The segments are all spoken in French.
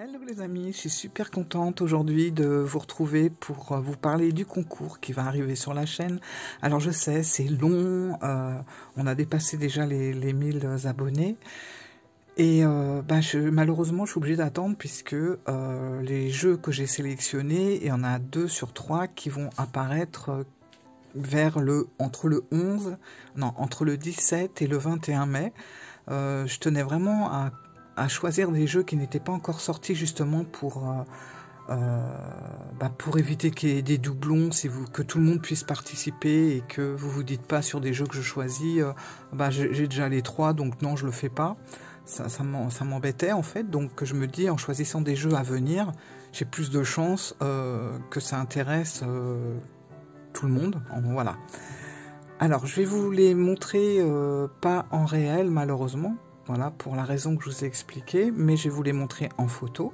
Hello les amis, je suis super contente aujourd'hui de vous retrouver pour vous parler du concours qui va arriver sur la chaîne. Alors je sais, c'est long, on a dépassé déjà les 1000 abonnés. Et malheureusement, je suis obligée d'attendre puisque les jeux que j'ai sélectionnés, il y en a 2 sur 3 qui vont apparaître entre le 17 et le 21 mai. Je tenais vraiment à choisir des jeux qui n'étaient pas encore sortis justement pour éviter qu'il y ait des doublons, que tout le monde puisse participer et que vous vous dites pas sur des jeux que je choisis, j'ai déjà les 3 donc non je le fais pas. Ça m'embêtait en fait, donc je me dis en choisissant des jeux à venir, j'ai plus de chances que ça intéresse tout le monde. Voilà. Alors je vais vous les montrer pas en réel malheureusement. Voilà, pour la raison que je vous ai expliqué, mais je vais vous les montrer en photo.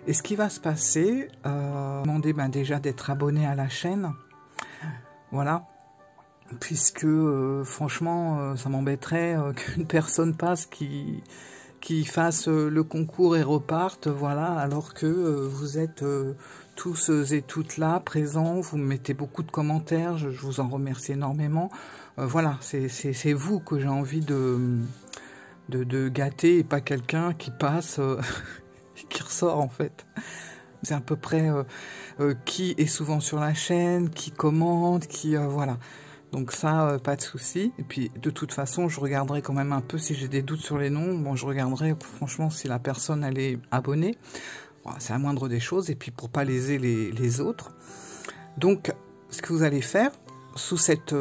Et ce qui va se passer, demandez déjà d'être abonné à la chaîne. Voilà, puisque franchement, ça m'embêterait qu'une personne passe qui fasse le concours et reparte, voilà, alors que vous êtes tous et toutes là, présents, vous me mettez beaucoup de commentaires, je vous en remercie énormément. Voilà, c'est vous que j'ai envie de gâter et pas quelqu'un qui passe qui ressort en fait. C'est à peu près qui est souvent sur la chaîne, qui commente, qui voilà. Donc ça, pas de souci. Et puis de toute façon, je regarderai quand même un peu si j'ai des doutes sur les noms. Bon, je regarderai franchement si la personne elle est abonnée. Voilà, c'est la moindre des choses. Et puis pour pas léser les autres. Donc ce que vous allez faire, sous cette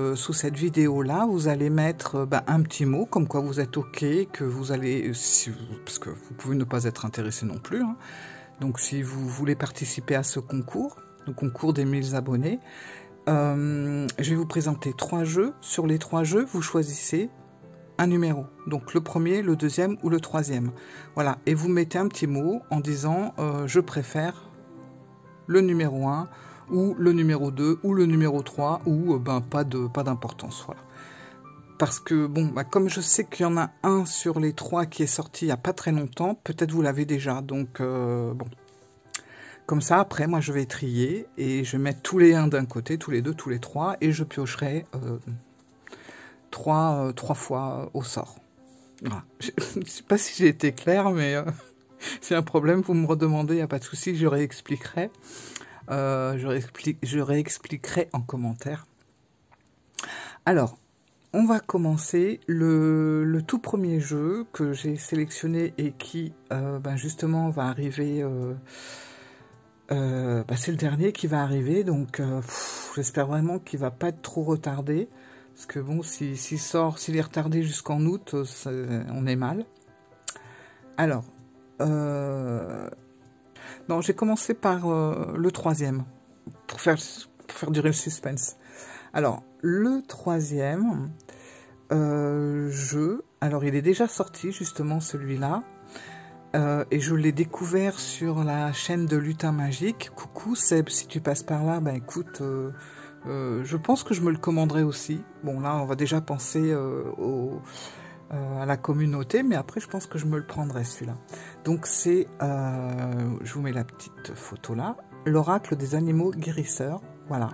vidéo là, vous allez mettre un petit mot comme quoi vous êtes ok, que vous allez, parce que vous pouvez ne pas être intéressé non plus, hein. Donc si vous voulez participer à ce concours, le concours des 1000 abonnés, je vais vous présenter 3 jeux. Sur les 3 jeux, vous choisissez un numéro, donc le premier, le deuxième ou le troisième. Voilà, et vous mettez un petit mot en disant je préfère le numéro 1 ou le numéro 2, ou le numéro 3, ou pas d'importance, voilà. Parce que, bon, comme je sais qu'il y en a un sur les 3 qui est sorti il n'y a pas très longtemps, peut-être vous l'avez déjà, donc, bon. Comme ça, après, moi, je vais trier, et je vais mettre tous les 1 d'un côté, tous les 2, tous les 3, et je piocherai 3 fois au sort. Voilà. Je ne sais pas si j'ai été clair, mais c'est un problème, vous me redemandez, il n'y a pas de souci, je réexpliquerai. Je réexpliquerai en commentaire. Alors, on va commencer le tout premier jeu que j'ai sélectionné et qui justement va arriver. C'est le dernier qui va arriver, donc j'espère vraiment qu'il va pas être trop retardé, parce que bon, s'il est retardé jusqu'en août, on est mal. Alors. Non, j'ai commencé par le troisième, pour faire durer le suspense. Alors, le troisième jeu, alors il est déjà sorti, justement, celui-là, et je l'ai découvert sur la chaîne de Lutin Magique. Coucou Seb, si tu passes par là, écoute, je pense que je me le commanderai aussi. Bon, là, on va déjà penser à la communauté, mais après je pense que je me le prendrai celui-là. Donc c'est, je vous mets la petite photo là, l'oracle des animaux guérisseurs, voilà.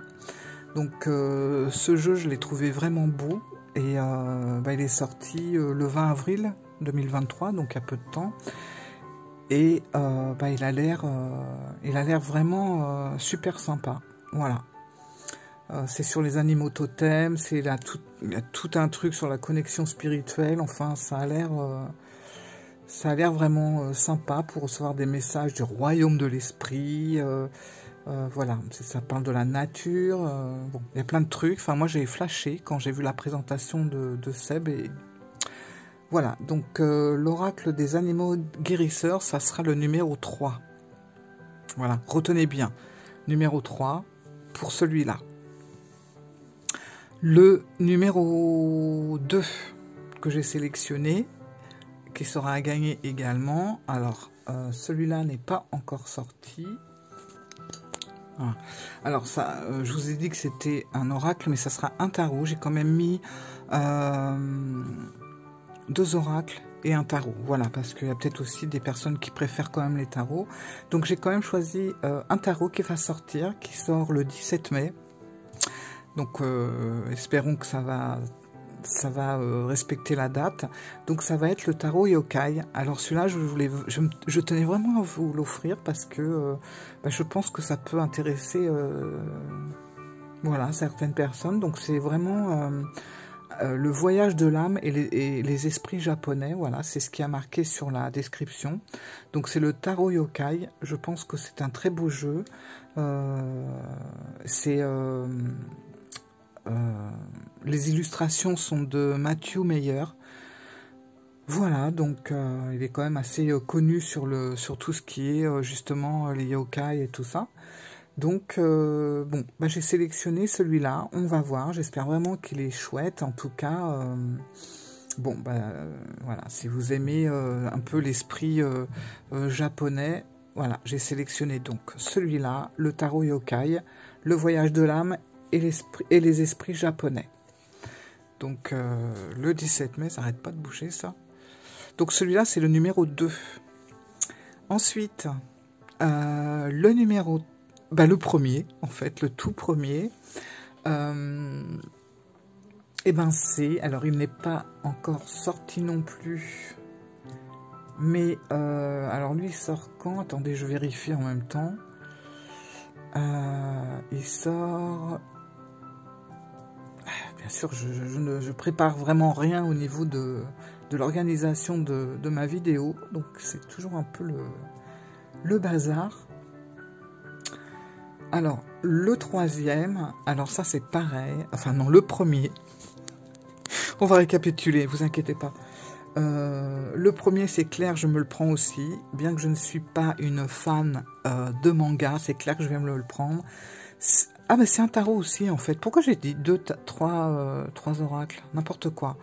Donc ce jeu je l'ai trouvé vraiment beau, et il est sorti le 20 avril 2023, donc il y a peu de temps, et il a l'air vraiment super sympa, voilà. C'est sur les animaux totems, il y a tout un truc sur la connexion spirituelle, enfin ça a l'air vraiment sympa pour recevoir des messages du royaume de l'esprit, voilà, ça parle de la nature, bon, il y a plein de trucs, enfin moi j'ai flashé quand j'ai vu la présentation de Seb, et voilà, donc l'oracle des animaux guérisseurs, ça sera le numéro 3, voilà, retenez bien, numéro 3 pour celui-là. Le numéro 2 que j'ai sélectionné, qui sera à gagner également. Alors, celui-là n'est pas encore sorti. Voilà. Alors, ça, je vous ai dit que c'était un oracle, mais ça sera un tarot. J'ai quand même mis 2 oracles et un tarot. Voilà, parce qu'il y a peut-être aussi des personnes qui préfèrent quand même les tarots. Donc j'ai quand même choisi un tarot qui va sortir, qui sort le 17 mai. Donc espérons que ça va respecter la date. Donc ça va être le tarot yokai. Alors celui-là, je tenais vraiment à vous l'offrir parce que je pense que ça peut intéresser voilà, certaines personnes. Donc c'est vraiment le voyage de l'âme et les esprits japonais. Voilà, c'est ce qui a marqué sur la description. Donc c'est le tarot yokai. Je pense que c'est un très beau jeu. Les illustrations sont de Matthew Meyer. Voilà, donc il est quand même assez connu sur tout ce qui est justement les yokai et tout ça. Donc bon, j'ai sélectionné celui-là, on va voir, j'espère vraiment qu'il est chouette. En tout cas, bon, voilà, si vous aimez un peu l'esprit japonais, voilà, j'ai sélectionné donc celui-là, le tarot yokai, le voyage de l'âme et les esprits japonais. Donc le 17 mai, ça n'arrête pas de bouger ça. Donc celui-là, c'est le numéro 2. Ensuite, le numéro... le premier, en fait, le tout premier. C'est... Alors, il n'est pas encore sorti non plus. Mais, alors lui, il sort quand? Attendez, je vérifie en même temps. Il sort... Bien sûr, je prépare vraiment rien au niveau de l'organisation de ma vidéo. Donc, c'est toujours un peu le bazar. Alors, le troisième, alors ça, c'est pareil. Enfin, non, le premier. On va récapituler, vous inquiétez pas. Le premier, c'est clair, je me le prends aussi. Bien que je ne suis pas une fan de manga, c'est clair que je vais me le prendre. Ah, mais c'est un tarot aussi, en fait. Pourquoi j'ai dit trois oracles? N'importe quoi.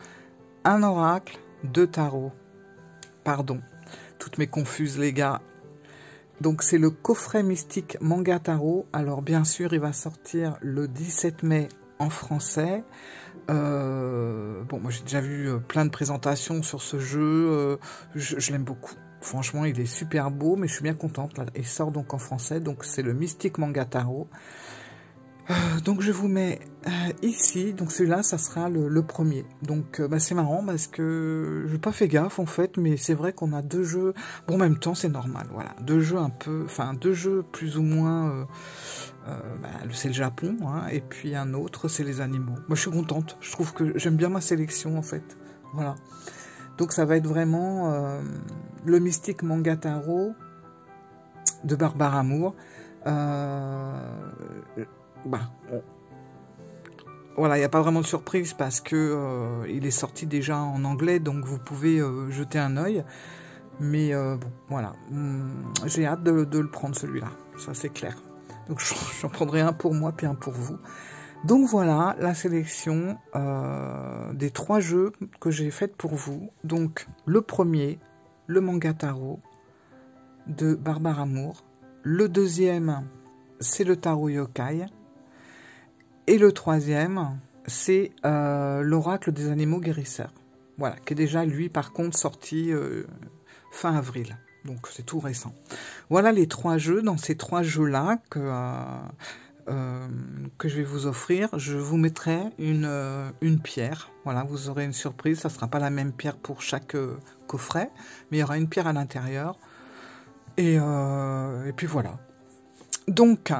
Un oracle, 2 tarots. Pardon. Toutes mes confuses, les gars. Donc, c'est le coffret mystique manga tarot. Alors, bien sûr, il va sortir le 17 mai en français. Bon, moi, j'ai déjà vu plein de présentations sur ce jeu. Je l'aime beaucoup. Franchement, il est super beau, mais je suis bien contente. Là. Il sort donc en français. Donc, c'est le mystique manga tarot. Donc je vous mets ici, donc celui-là ça sera le premier. Donc c'est marrant parce que je n'ai pas fait gaffe en fait, mais c'est vrai qu'on a 2 jeux, bon en même temps c'est normal, voilà, 2 jeux un peu, enfin 2 jeux plus ou moins, c'est le Japon, hein, et puis un autre c'est les animaux. Moi je suis contente, je trouve que j'aime bien ma sélection en fait, voilà. Donc ça va être vraiment le mystique manga tarot de Barbare Amour. Voilà, il n'y a pas vraiment de surprise parce que il est sorti déjà en anglais, donc vous pouvez jeter un œil. Mais bon, voilà, j'ai hâte de le prendre celui-là, ça c'est clair. Donc j'en prendrai un pour moi puis un pour vous. Donc voilà la sélection des 3 jeux que j'ai faites pour vous. Donc le premier, le manga tarot de Barbare Amour. Le deuxième, c'est le tarot yokai. Et le troisième, c'est l'oracle des animaux guérisseurs. Voilà, qui est déjà, lui, par contre, sorti fin avril. Donc, c'est tout récent. Voilà les 3 jeux. Dans ces 3 jeux-là que je vais vous offrir, je vous mettrai une pierre. Voilà, vous aurez une surprise. Ça ne sera pas la même pierre pour chaque coffret, mais il y aura une pierre à l'intérieur. Et puis, voilà. Donc...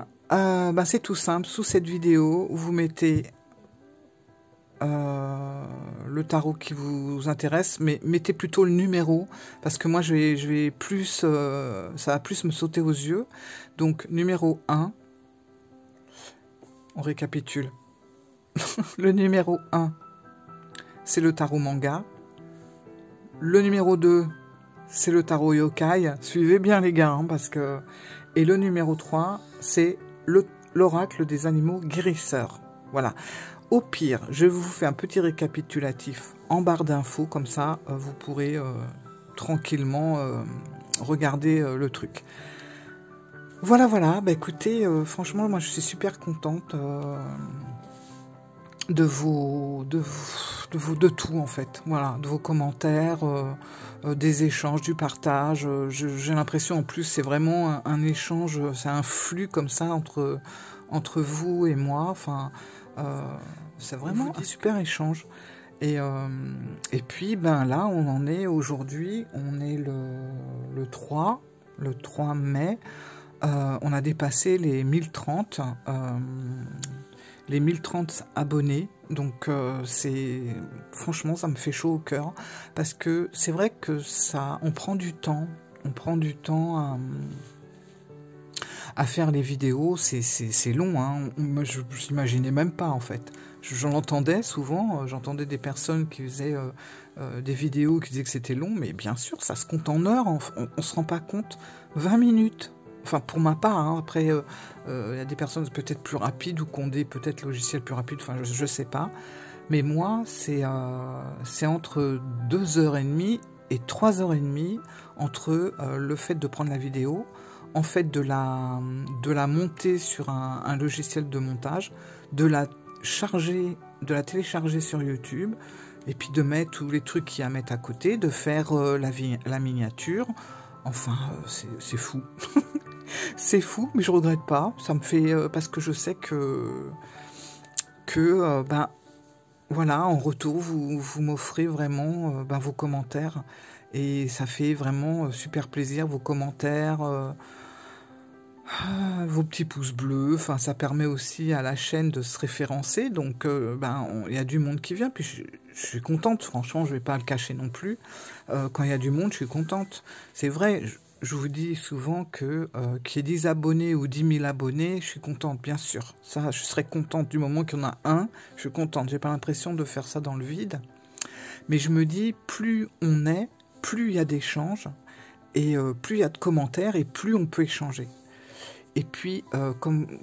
c'est tout simple, sous cette vidéo, vous mettez le tarot qui vous intéresse, mais mettez plutôt le numéro, parce que moi je vais plus, ça va plus me sauter aux yeux. Donc numéro 1, on récapitule. Le numéro 1, c'est le tarot manga. Le numéro 2, c'est le tarot yokai. Suivez bien les gars, hein, parce que... Et le numéro 3, c'est l'oracle des animaux guérisseurs. Voilà. Au pire, je vous fais un petit récapitulatif en barre d'infos, comme ça, vous pourrez tranquillement regarder le truc. Voilà, voilà. Bah, écoutez, franchement, moi, je suis super contente de tout en fait, voilà, de vos commentaires, des échanges, du partage. J'ai l'impression en plus c'est vraiment un échange, c'est un flux comme ça entre vous et moi. Enfin, c'est vraiment un super échange. Et puis ben là on en est aujourd'hui, on est le 3 mai. On a dépassé les 1030 abonnés, donc franchement ça me fait chaud au cœur, parce que c'est vrai que on prend du temps à faire les vidéos, c'est long, hein. Moi je n'imaginais même pas en fait. J'en entendais souvent, j'entendais des personnes qui faisaient des vidéos qui disaient que c'était long, mais bien sûr ça se compte en heures, on se rend pas compte. 20 minutes. Enfin, pour ma part, hein. Après, y a des personnes peut-être plus rapides ou qui ont des peut-être logiciels plus rapides, enfin, je sais pas. Mais moi, c'est entre 2h30 et 3h30 entre le fait de prendre la vidéo, en fait de la monter sur un logiciel de montage, de la télécharger sur YouTube, et puis de mettre tous les trucs qu'il y a à mettre à côté, de faire la miniature. Enfin, c'est fou. C'est fou, mais je regrette pas. Ça me fait parce que je sais que ben voilà, en retour vous m'offrez vraiment ben, vos commentaires, et ça fait vraiment super plaisir, vos commentaires, vos petits pouces bleus. Enfin, ça permet aussi à la chaîne de se référencer, donc ben il y a du monde qui vient, puis je suis contente, franchement, je vais pas le cacher non plus. Quand il y a du monde, je suis contente. C'est vrai. Je vous dis souvent que qu'il y ait 10 abonnés ou 10 000 abonnés, je suis contente, bien sûr. Ça, je serais contente du moment qu'il y en a un. Je suis contente. J'ai pas l'impression de faire ça dans le vide. Mais je me dis, plus on est, plus il y a d'échanges, et plus il y a de commentaires, et plus on peut échanger. Et puis,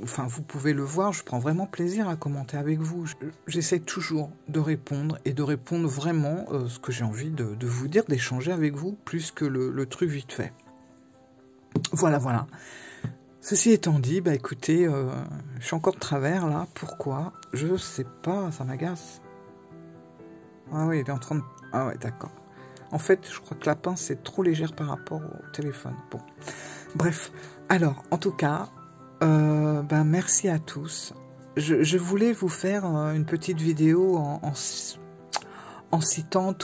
enfin, vous pouvez le voir, je prends vraiment plaisir à commenter avec vous. J'essaie toujours de répondre, et de répondre vraiment ce que j'ai envie de vous dire, d'échanger avec vous, plus que le truc vite fait. Voilà, voilà. Ceci étant dit, bah écoutez, je suis encore de travers là. Pourquoi? Je sais pas, ça m'agace. Ah oui, il est en train de... Ah ouais, d'accord. En fait, je crois que la pince est trop légère par rapport au téléphone. Bon, bref. Alors, en tout cas, ben merci à tous. Je voulais vous faire une petite vidéo en citant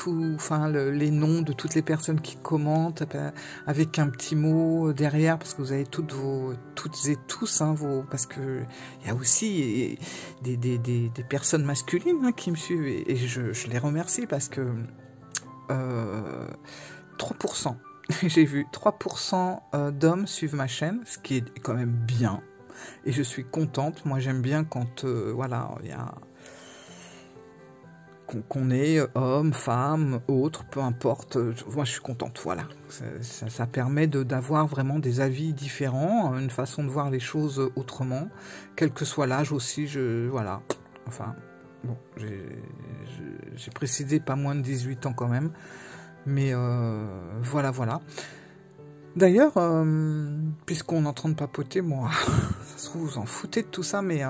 les noms de toutes les personnes qui commentent, avec un petit mot derrière, parce que vous avez toutes et tous, hein, parce que il y a aussi des personnes masculines hein, qui me suivent, et je les remercie, parce que 3%, j'ai vu 3% d'hommes suivent ma chaîne, ce qui est quand même bien, et je suis contente. Moi j'aime bien quand voilà, il y a qu'on est homme, femme, autre, peu importe, moi je suis contente, voilà. Ça permet d'avoir vraiment des avis différents, une façon de voir les choses autrement, quel que soit l'âge aussi, voilà. Enfin, bon, j'ai précisé pas moins de 18 ans quand même, mais voilà, voilà. D'ailleurs, puisqu'on est en train de papoter, moi, ça se trouve, vous en foutez de tout ça, mais...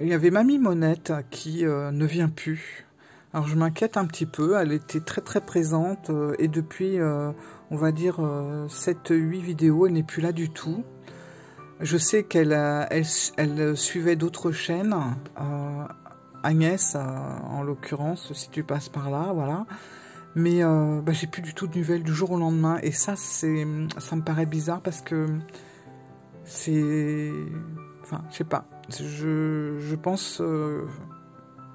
il y avait Mamie Monette qui ne vient plus. Alors je m'inquiète un petit peu, elle était très très présente, et depuis on va dire 7-8 vidéos, elle n'est plus là du tout. Je sais qu'elle elle suivait d'autres chaînes, Agnès en l'occurrence, si tu passes par là, voilà. Mais bah, j'ai plus du tout de nouvelles du jour au lendemain, et ça me paraît bizarre, parce que c'est... Enfin, je sais pas. Je pense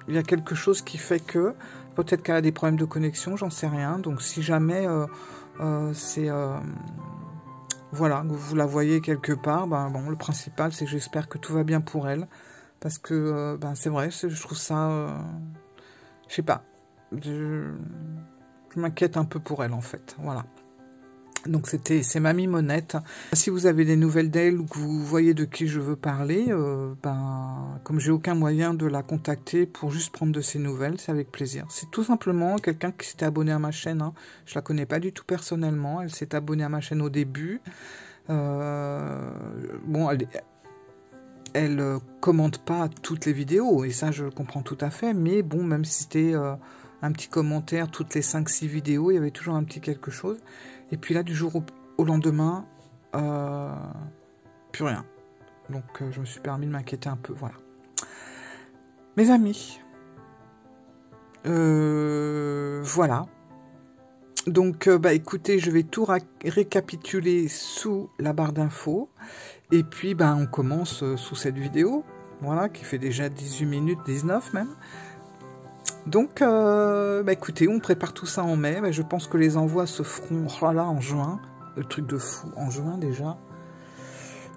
il y a quelque chose qui fait que peut-être qu'elle a des problèmes de connexion, j'en sais rien. Donc si jamais c'est voilà, vous la voyez quelque part, ben bon, le principal c'est que j'espère que tout va bien pour elle, parce que ben c'est vrai, je trouve ça, je sais pas, je m'inquiète un peu pour elle en fait, voilà. Donc c'est Mamie Monette. Si vous avez des nouvelles d'elle, ou que vous voyez de qui je veux parler, ben, comme j'ai aucun moyen de la contacter pour juste prendre de ses nouvelles, c'est avec plaisir. C'est tout simplement quelqu'un qui s'était abonné à ma chaîne, hein. Je la connais pas du tout personnellement, elle s'est abonnée à ma chaîne au début. Bon, elle commente pas toutes les vidéos, et ça je comprends tout à fait, mais bon, même si c'était un petit commentaire toutes les 5-6 vidéos, il y avait toujours un petit quelque chose. Et puis là, du jour au lendemain, plus rien. Donc je me suis permis de m'inquiéter un peu, voilà. Mes amis, voilà. Donc, bah, écoutez, je vais tout récapituler sous la barre d'infos. Et puis, bah, on commence sous cette vidéo, voilà, qui fait déjà 18 minutes, 19 même. Donc, bah, écoutez, on prépare tout ça en mai. Bah, je pense que les envois se feront, oh là, en juin. Le truc de fou, en juin déjà.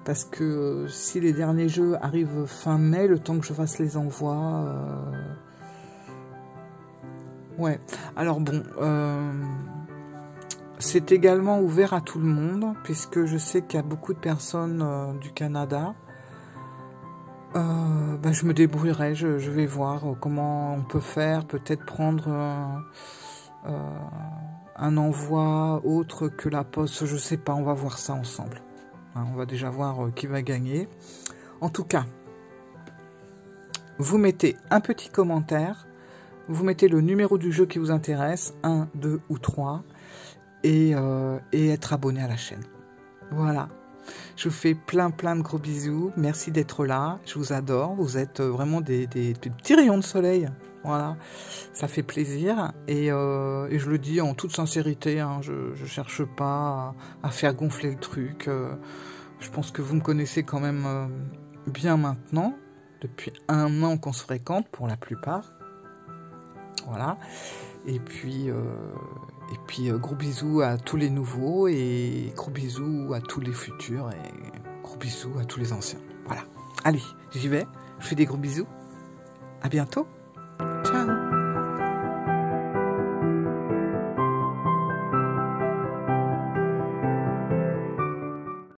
Parce que si les derniers jeux arrivent fin mai, le temps que je fasse les envois... Ouais, alors bon... C'est également ouvert à tout le monde, puisque je sais qu'il y a beaucoup de personnes du Canada. Ben je me débrouillerai, je vais voir comment on peut faire, peut-être prendre un envoi autre que la poste, je sais pas, on va voir ça ensemble. Hein, on va déjà voir qui va gagner. En tout cas, vous mettez un petit commentaire, vous mettez le numéro du jeu qui vous intéresse, 1, 2 ou 3, et être abonné à la chaîne. Voilà. Je vous fais plein de gros bisous. Merci d'être là. Je vous adore. Vous êtes vraiment des petits rayons de soleil. Voilà. Ça fait plaisir. Et je le dis en toute sincérité. Hein, je cherche pas à faire gonfler le truc. Je pense que vous me connaissez quand même bien maintenant. Depuis 1 an qu'on se fréquente pour la plupart. Voilà. Et puis gros bisous à tous les nouveaux et gros bisous à tous les futurs et gros bisous à tous les anciens. Voilà. Allez, j'y vais. Je fais des gros bisous. À bientôt.